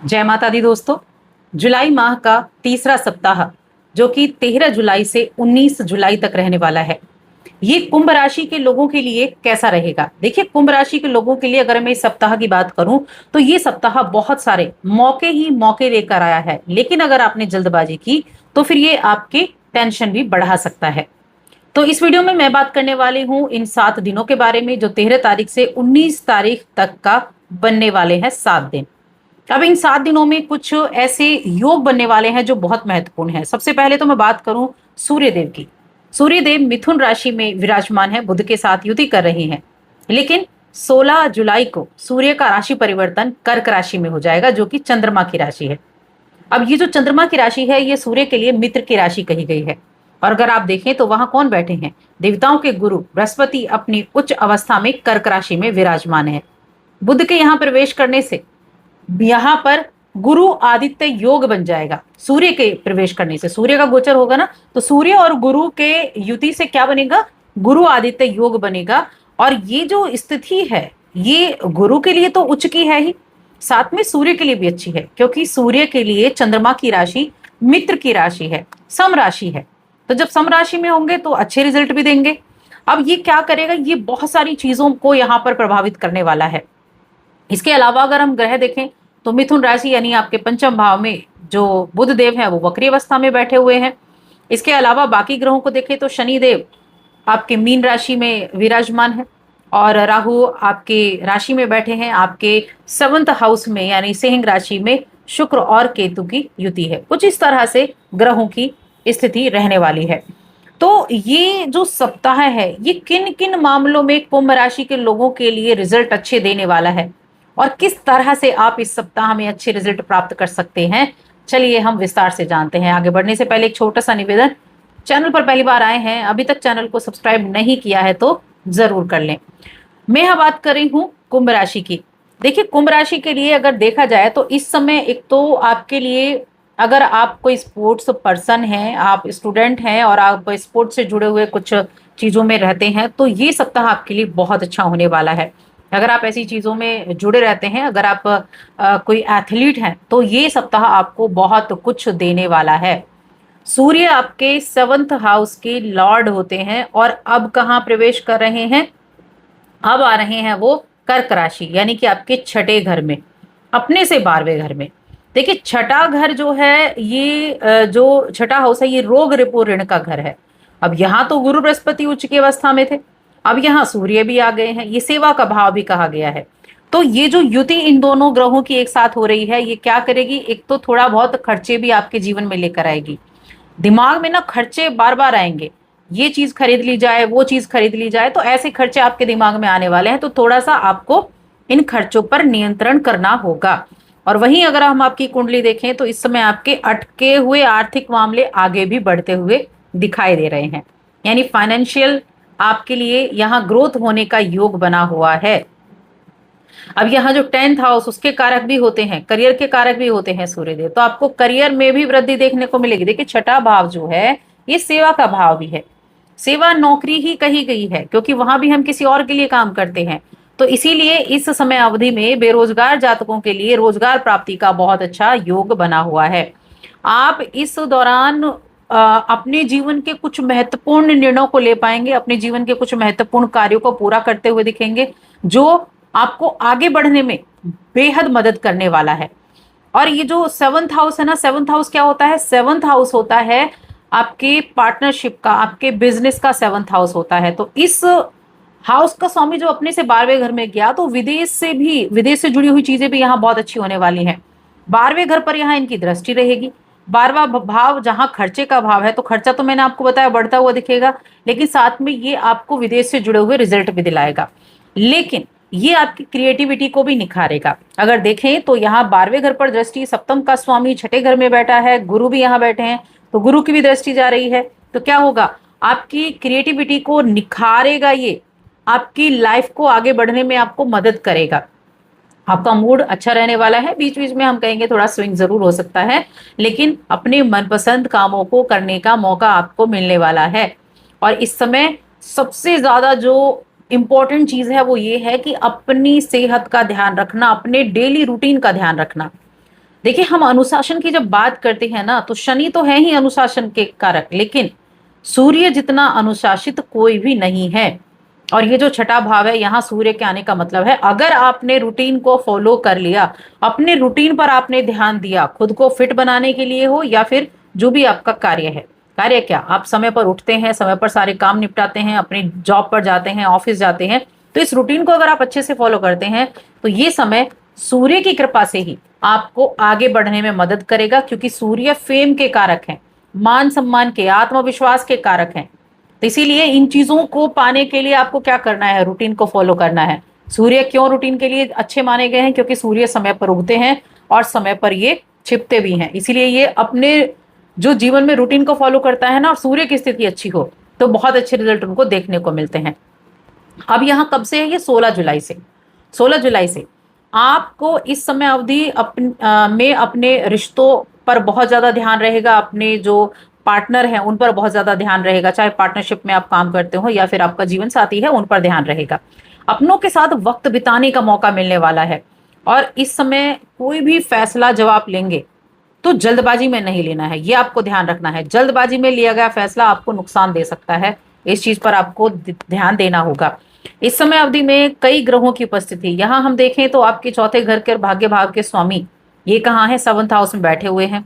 जय माता दी दोस्तों। जुलाई माह का तीसरा सप्ताह जो कि 13 जुलाई से 19 जुलाई तक रहने वाला है, ये कुंभ राशि के लोगों के लिए कैसा रहेगा। देखिए, कुंभ राशि के लोगों के लिए अगर मैं इस सप्ताह की बात करूं तो ये सप्ताह बहुत सारे मौके ही मौके लेकर आया है, लेकिन अगर आपने जल्दबाजी की तो फिर ये आपके टेंशन भी बढ़ा सकता है। तो इस वीडियो में मैं बात करने वाली हूं इन 7 दिनों के बारे में जो 13 तारीख से 19 तारीख तक का बनने वाले हैं 7 दिन। अब इन 7 दिनों में कुछ ऐसे योग बनने वाले हैं जो बहुत महत्वपूर्ण है। सबसे पहले तो मैं बात करूं सूर्यदेव की। सूर्यदेव मिथुन राशि में विराजमान है, बुध के साथ युति कर रहे हैं, लेकिन 16 जुलाई को सूर्य का राशि परिवर्तन कर्क राशि में हो जाएगा जो कि चंद्रमा की राशि है। अब ये जो चंद्रमा की राशि है ये सूर्य के लिए मित्र की राशि कही गई है। और अगर आप देखें तो वहां कौन बैठे हैं, देवताओं के गुरु बृहस्पति अपनी उच्च अवस्था में कर्क राशि में विराजमान है। बुध के यहाँ प्रवेश करने से यहाँ पर गुरु आदित्य योग बन जाएगा। सूर्य के प्रवेश करने से, सूर्य का गोचर होगा ना, तो सूर्य और गुरु के युति से क्या बनेगा, गुरु आदित्य योग बनेगा। और ये जो स्थिति है ये गुरु के लिए तो उच्च की है ही, साथ में सूर्य के लिए भी अच्छी है, क्योंकि सूर्य के लिए चंद्रमा की राशि मित्र की राशि है, सम राशि है। तो जब सम राशि में होंगे तो अच्छे रिजल्ट भी देंगे। अब ये क्या करेगा, ये बहुत सारी चीजों को यहाँ पर प्रभावित करने वाला है। इसके अलावा अगर हम ग्रह देखें तो मिथुन राशि यानी आपके पंचम भाव में जो बुध देव है वो वक्री अवस्था में बैठे हुए हैं। इसके अलावा बाकी ग्रहों को देखें तो शनि देव आपके मीन राशि में विराजमान है और राहु आपके राशि में बैठे हैं, आपके 7th हाउस में यानी सिंह राशि में शुक्र और केतु की युति है। कुछ इस तरह से ग्रहों की स्थिति रहने वाली है। तो ये जो सप्ताह है ये किन किन मामलों में कुंभ राशि के लोगों के लिए रिजल्ट अच्छे देने वाला है और किस तरह से आप इस सप्ताह में अच्छे रिजल्ट प्राप्त कर सकते हैं, चलिए हम विस्तार से जानते हैं। आगे बढ़ने से पहले एक छोटा सा निवेदन, चैनल पर पहली बार आए हैं, अभी तक चैनल को सब्सक्राइब नहीं किया है तो जरूर कर लें। मैं यहाँ बात कर रही हूँ कुंभ राशि की। देखिए, कुंभ राशि के लिए अगर देखा जाए तो इस समय एक तो आपके लिए, अगर आप कोई स्पोर्ट्स पर्सन हैं, आप स्टूडेंट हैं और आप स्पोर्ट्स से जुड़े हुए कुछ चीजों में रहते हैं तो ये सप्ताह आपके लिए बहुत अच्छा होने वाला है। अगर आप ऐसी चीजों में जुड़े रहते हैं, अगर आप कोई एथलीट हैं तो ये सप्ताह आपको बहुत कुछ देने वाला है। सूर्य आपके 7th हाउस के लॉर्ड होते हैं और अब कहाँ प्रवेश कर रहे हैं, अब आ रहे हैं वो कर्क राशि यानी कि आपके छठे घर में, अपने से 12वें घर में। देखिए, छठा घर जो है ये जो छठा हाउस है ये रोग रिपो ऋण का घर है। अब यहाँ तो गुरु बृहस्पति उच्च की अवस्था में थे, अब यहाँ सूर्य भी आ गए हैं, ये सेवा का भाव भी कहा गया है। तो ये जो युति इन दोनों ग्रहों की एक साथ हो रही है ये क्या करेगी, एक तो थोड़ा बहुत खर्चे भी आपके जीवन में लेकर आएगी। दिमाग में ना खर्चे बार बार आएंगे, ये चीज खरीद ली जाए वो चीज खरीद ली जाए, तो ऐसे खर्चे आपके दिमाग में आने वाले हैं। तो थोड़ा सा आपको इन खर्चों पर नियंत्रण करना होगा। और वहीं अगर हम आपकी कुंडली देखें तो इस समय आपके अटके हुए आर्थिक मामले आगे भी बढ़ते हुए दिखाई दे रहे हैं, यानी फाइनेंशियल आपके लिए यहाँ ग्रोथ होने का योग बना हुआ है। अब यहाँ जो 10th हाउस उसके कारक भी होते हैं, करियर के कारक भी होते हैं सूर्यदेव, तो आपको करियर में भी वृद्धि देखने को मिलेगी। देखिए, छठा भाव जो है ये सेवा का भाव भी है, सेवा नौकरी ही कही गई है क्योंकि वहां भी हम किसी और के लिए काम करते हैं। तो इसीलिए इस समय अवधि में बेरोजगार जातकों के लिए रोजगार प्राप्ति का बहुत अच्छा योग बना हुआ है। आप इस दौरान अपने जीवन के कुछ महत्वपूर्ण निर्णयों को ले पाएंगे, अपने जीवन के कुछ महत्वपूर्ण कार्यों को पूरा करते हुए दिखेंगे जो आपको आगे बढ़ने में बेहद मदद करने वाला है। और ये जो 7th हाउस है ना, 7th हाउस क्या होता है, 7th हाउस होता है आपके पार्टनरशिप का, आपके बिजनेस का 7th हाउस होता है। तो इस हाउस का स्वामी जो अपने से 12वें घर में गया तो विदेश से जुड़ी हुई चीजें भी यहाँ बहुत अच्छी होने वाली हैं। 12वें घर पर यहाँ इनकी दृष्टि रहेगी। 12वां भाव जहाँ खर्चे का भाव है तो खर्चा तो मैंने आपको बताया बढ़ता हुआ दिखेगा, लेकिन साथ में ये आपको विदेश से जुड़े हुए रिजल्ट भी दिलाएगा। लेकिन ये आपकी क्रिएटिविटी को भी निखारेगा। अगर देखें तो यहाँ 12वें घर पर दृष्टि, सप्तम का स्वामी छठे घर में बैठा है, गुरु भी यहाँ बैठे हैं, तो गुरु की भी दृष्टि जा रही है। तो क्या होगा, आपकी क्रिएटिविटी को निखारेगा, ये आपकी लाइफ को आगे बढ़ने में आपको मदद करेगा। आपका मूड अच्छा रहने वाला है, बीच बीच में हम कहेंगे थोड़ा स्विंग जरूर हो सकता है, लेकिन अपने मनपसंद कामों को करने का मौका आपको मिलने वाला है। और इस समय सबसे ज्यादा जो इंपॉर्टेंट चीज है वो ये है कि अपनी सेहत का ध्यान रखना, अपने डेली रूटीन का ध्यान रखना। देखिए, हम अनुशासन की जब बात करते हैं ना, तो शनि तो है ही अनुशासन के कारक, लेकिन सूर्य जितना अनुशासित कोई भी नहीं है। और ये जो छठा भाव है, यहाँ सूर्य के आने का मतलब है, अगर आपने रूटीन को फॉलो कर लिया, अपने रूटीन पर आपने ध्यान दिया, खुद को फिट बनाने के लिए हो या फिर जो भी आपका कार्य है। कार्य क्या, आप समय पर उठते हैं, समय पर सारे काम निपटाते हैं, अपनी जॉब पर जाते हैं, ऑफिस जाते हैं, तो इस रूटीन को अगर आप अच्छे से फॉलो करते हैं, तो ये समय सूर्य की कृपा से ही आपको आगे बढ़ने में मदद करेगा, क्योंकि सूर्य फेम के कारक हैं, मान सम्मान के, आत्मविश्वास के कारक हैं। तो इसीलिए इन चीजों को पाने के लिए आपको क्या करना है, रूटीन को फॉलो करना है। सूर्य क्यों रूटीन के लिए अच्छे माने गए हैं, क्योंकि सूर्य समय पर उगते हैं और समय पर ये छिपते भी हैं। इसीलिए ये अपने जो जीवन में रूटीन को फॉलो करता है ना, और सूर्य की स्थिति अच्छी हो, तो बहुत अच्छे रिजल्ट उनको देखने को मिलते हैं। अब यहाँ कब से है, ये 16 जुलाई से। 16 जुलाई से आपको इस समय अवधि में अपने रिश्तों पर बहुत ज्यादा ध्यान रहेगा, अपने जो पार्टनर हैं उन पर बहुत ज्यादा ध्यान रहेगा, चाहे पार्टनरशिप में आप काम करते हो या फिर आपका जीवन साथी है, उन पर ध्यान रहेगा। अपनों के साथ वक्त बिताने का मौका मिलने वाला है। और इस समय कोई भी फैसला जब आप लेंगे, तो जल्दबाजी में नहीं लेना है, ये आपको ध्यान रखना है। जल्दबाजी में लिया गया फैसला आपको नुकसान दे सकता है, इस चीज पर आपको ध्यान देना होगा। इस समय अवधि में कई ग्रहों की उपस्थिति, यहाँ हम देखें तो आपके चौथे घर के और भाग्य भाव के स्वामी ये कहाँ है, 7th हाउस में बैठे हुए हैं।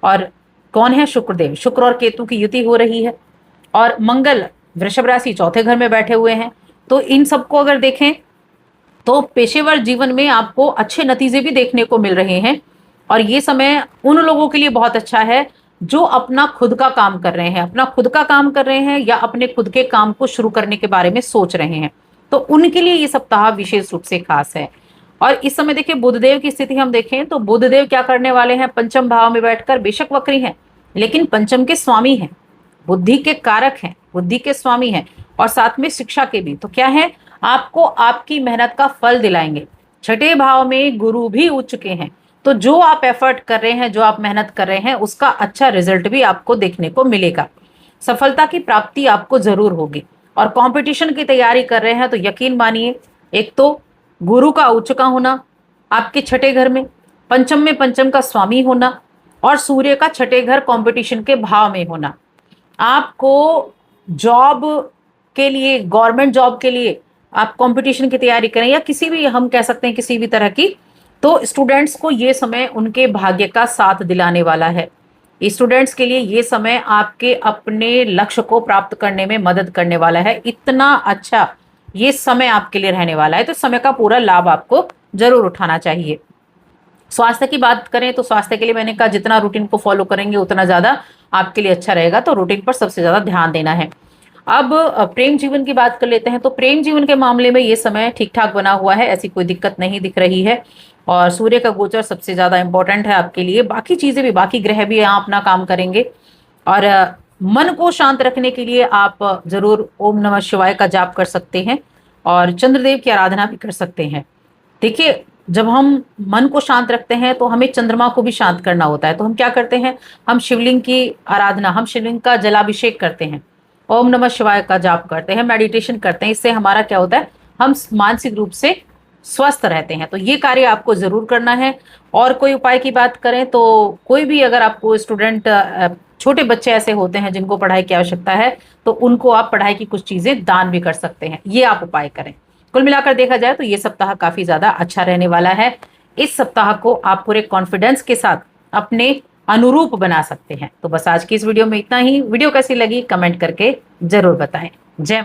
और कौन है, शुक्रदेव। शुक्र और केतु की युति हो रही है, और मंगल वृषभ राशि चौथे घर में बैठे हुए हैं। तो इन सबको अगर देखें तो पेशेवर जीवन में आपको अच्छे नतीजे भी देखने को मिल रहे हैं। और ये समय उन लोगों के लिए बहुत अच्छा है जो अपना खुद का काम कर रहे हैं, अपना खुद का काम कर रहे हैं या अपने खुद के काम को शुरू करने के बारे में सोच रहे हैं, तो उनके लिए ये सप्ताह विशेष रूप से खास है। और इस समय देखिए, बुधदेव की स्थिति हम देखें तो बुधदेव क्या करने वाले हैं, पंचम भाव में बैठकर, बेशक वक्री हैं लेकिन पंचम के स्वामी हैं, बुद्धि के कारक हैं, बुद्धि के स्वामी हैं, और साथ में शिक्षा के भी। तो क्या है, आपको आपकी मेहनत का फल दिलाएंगे। छठे भाव में गुरु भी उच्च के हैं, तो जो आप एफर्ट कर रहे हैं, जो आप मेहनत कर रहे हैं, उसका अच्छा रिजल्ट भी आपको देखने को मिलेगा। सफलता की प्राप्ति आपको जरूर होगी। और कंपटीशन की तैयारी कर रहे हैं तो यकीन मानिए, एक तो गुरु का उच्च का होना आपके छठे घर में पंचम का स्वामी होना, और सूर्य का छठे घर कंपटीशन के भाव में होना, आपको जॉब के लिए, गवर्नमेंट जॉब के लिए आप कंपटीशन की तैयारी करें या किसी भी, हम कह सकते हैं किसी भी तरह की, तो स्टूडेंट्स को ये समय उनके भाग्य का साथ दिलाने वाला है। स्टूडेंट्स के लिए ये समय आपके अपने लक्ष्य को प्राप्त करने में मदद करने वाला है। इतना अच्छा ये समय आपके लिए रहने वाला है, तो समय का पूरा लाभ आपको जरूर उठाना चाहिए। स्वास्थ्य की बात करें तो स्वास्थ्य के लिए मैंने कहा, जितना रूटीन को फॉलो करेंगे उतना ज्यादा आपके लिए अच्छा रहेगा, तो रूटीन पर सबसे ज्यादा ध्यान देना है। अब प्रेम जीवन की बात कर लेते हैं। तो प्रेम जीवन के मामले में ये समय ठीक ठाक बना हुआ है, ऐसी कोई दिक्कत नहीं दिख रही है। और सूर्य का गोचर सबसे ज्यादा इंपॉर्टेंट है आपके लिए, बाकी चीजें भी, बाकी ग्रह भी यहाँ अपना काम करेंगे। और मन को शांत रखने के लिए आप जरूर ओम नमः शिवाय का जाप कर सकते हैं और चंद्रदेव की आराधना भी कर सकते हैं। देखिए, जब हम मन को शांत रखते हैं तो हमें चंद्रमा को भी शांत करना होता है, तो हम क्या करते हैं, हम शिवलिंग की आराधना, हम शिवलिंग का जलाभिषेक करते हैं, ओम नमः शिवाय का जाप करते हैं, मेडिटेशन करते हैं। इससे हमारा क्या होता है, हम मानसिक रूप से स्वस्थ रहते हैं। तो ये कार्य आपको जरूर करना है। और कोई उपाय की बात करें तो कोई भी, अगर आपको स्टूडेंट, छोटे बच्चे ऐसे होते हैं जिनको पढ़ाई की आवश्यकता है, तो उनको आप पढ़ाई की कुछ चीजें दान भी कर सकते हैं, ये आप उपाय करें। कुल मिलाकर देखा जाए तो ये सप्ताह काफी ज्यादा अच्छा रहने वाला है। इस सप्ताह को आप पूरे कॉन्फिडेंस के साथ अपने अनुरूप बना सकते हैं। तो बस आज की इस वीडियो में इतना ही। वीडियो कैसी लगी कमेंट करके जरूर बताएं। जय